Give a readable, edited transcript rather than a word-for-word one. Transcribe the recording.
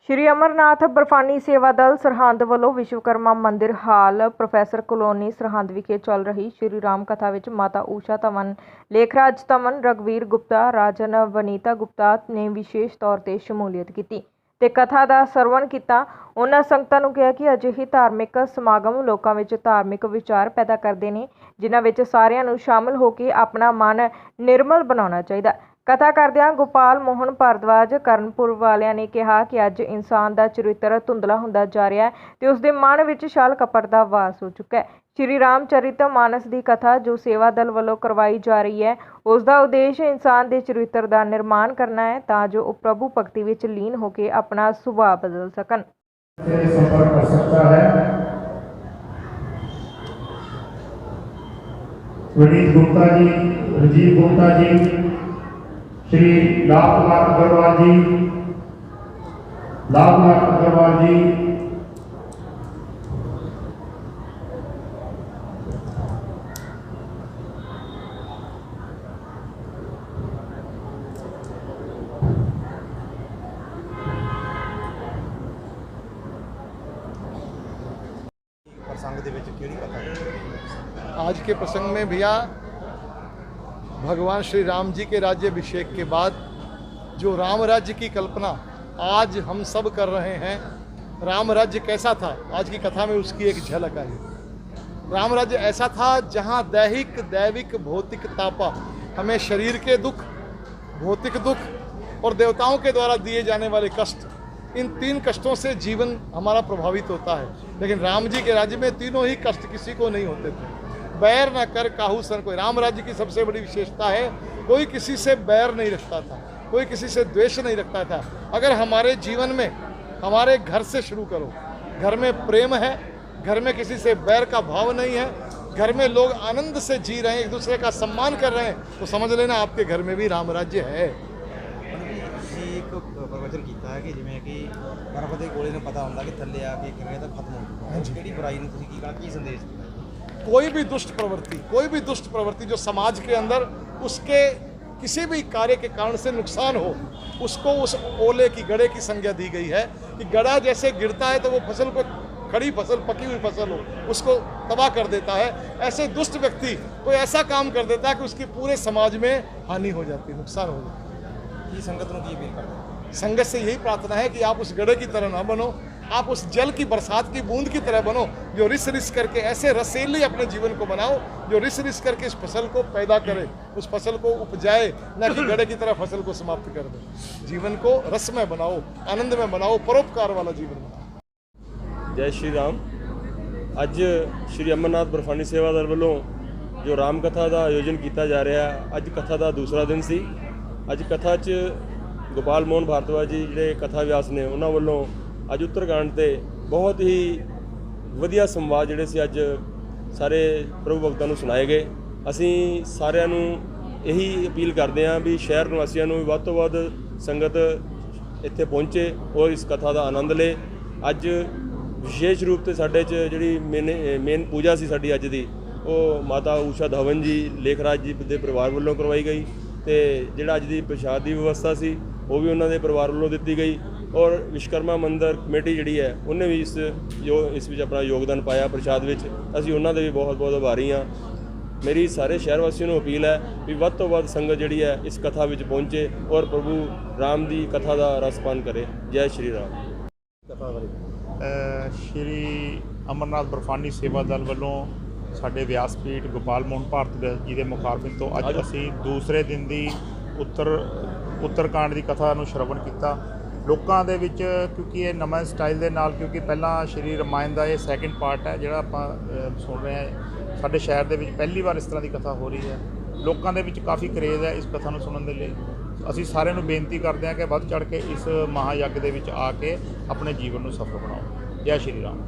श्री अमरनाथ बर्फानी सेवा दल सरहंद ਵੱਲੋਂ विश्वकर्मा मंदिर हाल प्रोफैसर कॉलोनी सरहंद विखे चल रही श्री राम कथा विच माता ऊषा तमन, लेखराज तमन, रघुवीर गुप्ता, राजन वनीता गुप्ता ने विशेष तौर पर शमूलियत की ते कथा का सरवण किया। उन्होंने संगतां नूं कहा कि अजिही धार्मिक समागम लोकां विच धार्मिक विचार पैदा करते हैं, जिन्हां विच सारिआं नूं शामिल होकर अपना मन निर्मल बनाउणा चाहीदा। कथा करदिआं गोपाल मोहन भारद्वाज करनपुर वालियां ने कहा कि अज इंसान का चरित्र धुंधला हुंदा जा रहा है ते उसदे मन विच छल कपट दा वास हो चुका है। श्री रामचरित मानस की कथा जो सेवा दल वालों करवाई जा रही है, उसका उद्देश्य इंसान के चरित्र का निर्माण करना है तां जो प्रभु भगति विच लीन होकर अपना सुभाव बदल सकन। संपर्क कर सकता है। विनीत गुप्ता जी, राजीव गुप्ता जी, श्री लाभकुमार अग्रवाल जी, लाभकुमार अग्रवाल जी, आज के प्रसंग में भैया भगवान श्री राम जी के राज्याभिषेक के बाद जो राम राज्य की कल्पना आज हम सब कर रहे हैं, राम राज्य कैसा था आज की कथा में उसकी एक झलक आई। राम राज्य ऐसा था जहां दैहिक दैविक भौतिक तापा, हमें शरीर के दुख, भौतिक दुख और देवताओं के द्वारा दिए जाने वाले कष्ट, इन तीन कष्टों से जीवन हमारा प्रभावित होता है। लेकिन राम जी के राज्य में तीनों ही कष्ट किसी को नहीं होते थे। बैर न कर काहू सन कोई, राम राज्य की सबसे बड़ी विशेषता है कोई किसी से बैर नहीं रखता था, कोई किसी से द्वेष नहीं रखता था। अगर हमारे जीवन में हमारे घर से शुरू करो, घर में प्रेम है, घर में किसी से बैर का भाव नहीं है, घर में लोग आनंद से जी रहे हैं, एक दूसरे का सम्मान कर रहे हैं, तो समझ लेना आपके घर में भी राम राज्य है। प्रवचन किया है कि जिमें कि बर्फ के गोले ने पता होता कि थले आके किवें तो खत्म हो जाए, बुराई ने तुसीं की कहा की संदेश दिया? कोई भी दुष्ट प्रवृत्ति जो समाज के अंदर उसके किसी भी कार्य के कारण से नुकसान हो, उसको उस ओले की गड़े की संज्ञा दी गई है कि गड़ा जैसे गिरता है तो वो फसल को, खड़ी फसल, पकी हुई फसल हो, उसको तबाह कर देता है। ऐसे दुष्ट व्यक्ति कोई ऐसा काम कर देता है कि उसकी पूरे समाज में हानि हो जाती है, नुकसान हो जाता है। ये संगत को की अपील करते हैं? संगत से यही प्रार्थना है कि आप उस गड़े की तरह ना बनो, आप उस जल की बरसात की बूंद की तरह बनो जो रिस करके ऐसे रसीली अपने जीवन को बनाओ जो रिस करके इस फसल को पैदा करे, उस फसल को उपजाए, न कि गड़े की तरह फसल को समाप्त कर दे। जीवन को रसमय बनाओ, आनंद में बनाओ, परोपकार वाला जीवन बनाओ। जय श्री राम। अज श्री अमरनाथ बर्फानी सेवा दल वालों जो राम कथा का आयोजन किया जा रहा है, अज कथा का दूसरा दिन सी। अज कथा च गोपाल मोहन भारद्वाज जी ਜਿਹੜੇ कथा व्यास ने उन्होंने वालों अज उत्तरकांड से बहुत ही वधिया संवाद ਜਿਹੜੇ ਸੀ अज सारे प्रभु भगतां ਨੂੰ सुनाए गए। ਅਸੀਂ ਸਾਰਿਆਂ ਨੂੰ यही अपील करते हैं भी शहर निवासियों ਨੂੰ ਵੱਧ ਤੋਂ ਵੱਧ संगत ਇੱਥੇ पहुँचे और इस कथा का आनंद ले। अज विशेष रूप से साढ़े जी मेन पूजा सी साड़ी अज की वो माता ऊषा धवन जी लेखराज जी के परिवार वालों करवाई गई, तो जिहड़ा अज की प्रसाद की व्यवस्था सी वो भी उन्होंने परिवार वालों दी गई और विश्वकर्मा मंदिर कमेटी जी है उन्हें भी इस अपना योगदान पाया प्रसाद में। असी उन्होंने भी बहुत बहुत आभारी हाँ। मेरी सारे शहर वासियों को अपील है भी वध तो वध संगत जी है इस कथा में पहुँचे और प्रभु राम की कथा का रसपान करे। जय श्री राम। श्री अमरनाथ बर्फानी सेवा दल वालों साडे व्यासपीठ गोपाल मोहन भारद्वाज जी के मुखारबिन तो अज असी दूसरे दिन की उत्तरकांड की कथा नूं श्रवण किया। लोगों के विच क्योंकि ये नवां स्टाइल के नाल, क्योंकि पहला श्री रामायण का ये सैकेंड पार्ट है जिहड़ा आपां सुन रहे हैं, साडे शहर के विच पहली बार इस तरह की कथा हो रही है। लोगों के विच काफ़ी करेज है इस कथा नूं सुनन दे लई। असीं सारिआं नूं बेनती करते हैं कि वध चढ़ के इस महायज्ञ दे विच आके अपने जीवन नूं सफल बनाओ। जय श्री राम।